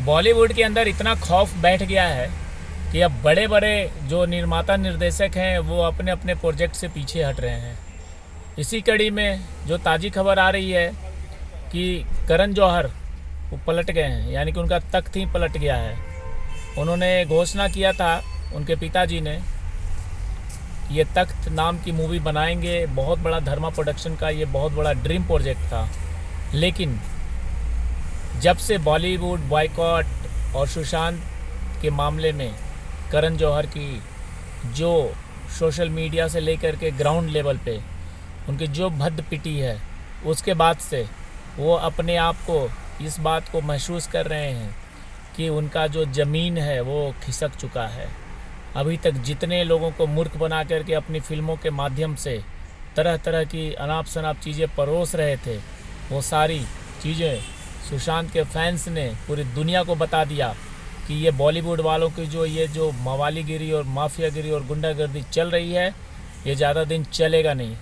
बॉलीवुड के अंदर इतना खौफ बैठ गया है कि अब बड़े बड़े जो निर्माता निर्देशक हैं वो अपने अपने प्रोजेक्ट से पीछे हट रहे हैं। इसी कड़ी में जो ताज़ी खबर आ रही है कि करण जौहर वो पलट गए हैं, यानी कि उनका तख्त ही पलट गया है। उन्होंने घोषणा किया था, उनके पिताजी ने, ये तख्त नाम की मूवी बनाएंगे, बहुत बड़ा धर्मा प्रोडक्शन का ये बहुत बड़ा ड्रीम प्रोजेक्ट था। लेकिन जब से बॉलीवुड बॉयकॉट और सुशांत के मामले में करण जौहर की जो सोशल मीडिया से लेकर के ग्राउंड लेवल पे उनकी जो भद्द पिटी है, उसके बाद से वो अपने आप को इस बात को महसूस कर रहे हैं कि उनका जो ज़मीन है वो खिसक चुका है। अभी तक जितने लोगों को मूर्ख बना करके अपनी फिल्मों के माध्यम से तरह तरह की अनाप शनाप चीज़ें परोस रहे थे, वो सारी चीज़ें सुशांत के फैंस ने पूरी दुनिया को बता दिया कि ये बॉलीवुड वालों की जो मवालीगिरी और माफियागिरी और गुंडागर्दी चल रही है, ये ज़्यादा दिन चलेगा नहीं।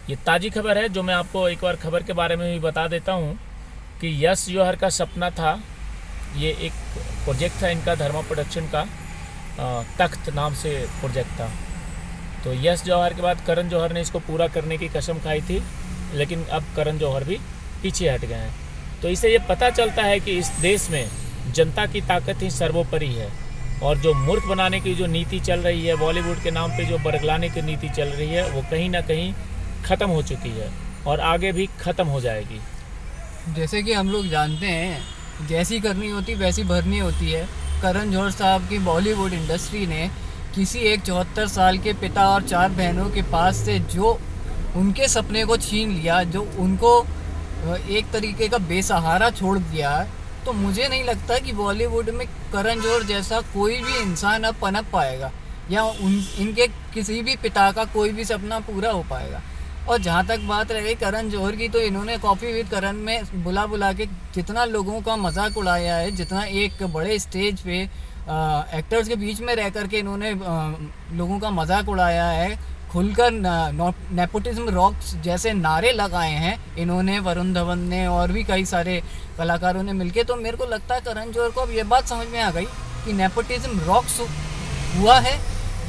ये ताज़ी खबर है जो मैं आपको एक बार खबर के बारे में भी बता देता हूँ कि यश जौहर का सपना था, ये एक प्रोजेक्ट था इनका धर्मा प्रोडक्शन का, तख्त नाम से प्रोजेक्ट था। तो यश जौहर के बाद करण जौहर ने इसको पूरा करने की कसम खाई थी, लेकिन अब करण जौहर भी पीछे हट गए हैं। तो इससे ये पता चलता है कि इस देश में जनता की ताकत ही सर्वोपरि है, और जो मूर्ख बनाने की जो नीति चल रही है, बॉलीवुड के नाम पे जो बरगलाने की नीति चल रही है, वो कहीं ना कहीं ख़त्म हो चुकी है और आगे भी ख़त्म हो जाएगी। जैसे कि हम लोग जानते हैं, जैसी करनी होती वैसी भरनी होती है। करण जौहर साहब की बॉलीवुड इंडस्ट्री ने किसी एक 74 साल के पिता और 4 बहनों के पास से जो उनके सपने को छीन लिया, जो उनको एक तरीके का बेसहारा छोड़ दिया, तो मुझे नहीं लगता कि बॉलीवुड में करण जौहर जैसा कोई भी इंसान अब पनप पाएगा या इनके किसी भी पिता का कोई भी सपना पूरा हो पाएगा। और जहाँ तक बात रह गई करण जौहर की, तो इन्होंने कॉफ़ी विद करण में बुला के जितना लोगों का मजाक उड़ाया है, जितना एक बड़े स्टेज पे एक्टर्स के बीच में रह कर के इन्होंने लोगों का मजाक उड़ाया है, खुलकर नेपोटिज्म रॉक्स जैसे नारे लगाए हैं इन्होंने, वरुण धवन ने और भी कई सारे कलाकारों ने मिलके। तो मेरे को लगता है करण जौहर को अब ये बात समझ में आ गई कि नेपोटिज्म रॉक्स हुआ है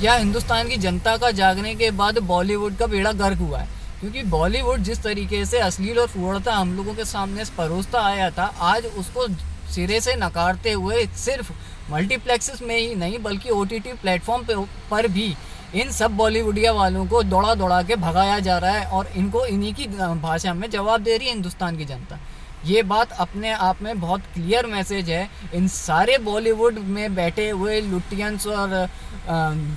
या हिंदुस्तान की जनता का जागने के बाद बॉलीवुड का बेड़ा गर्क हुआ है। क्योंकि बॉलीवुड जिस तरीके से अश्लील और फूहड़ता हम लोगों के सामने परोसता आया था, आज उसको सिरे से नकारते हुए सिर्फ मल्टीप्लेक्सेस में ही नहीं बल्कि OTT प्लेटफॉर्म पर भी इन सब बॉलीवुडिया वालों को दौड़ा दौड़ा के भगाया जा रहा है, और इनको इन्हीं की भाषा में जवाब दे रही है हिंदुस्तान की जनता। ये बात अपने आप में बहुत क्लियर मैसेज है इन सारे बॉलीवुड में बैठे हुए लुटियंस और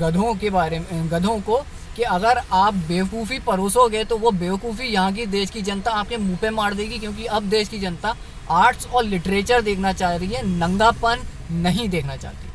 गधों के बारे में, गधों को, कि अगर आप बेवकूफ़ी परोसोगे तो वो बेवकूफ़ी यहाँ की देश की जनता आपके मुंह पे मार देगी। क्योंकि अब देश की जनता आर्ट्स और लिटरेचर देखना चाह रही है, नंगापन नहीं देखना चाहती।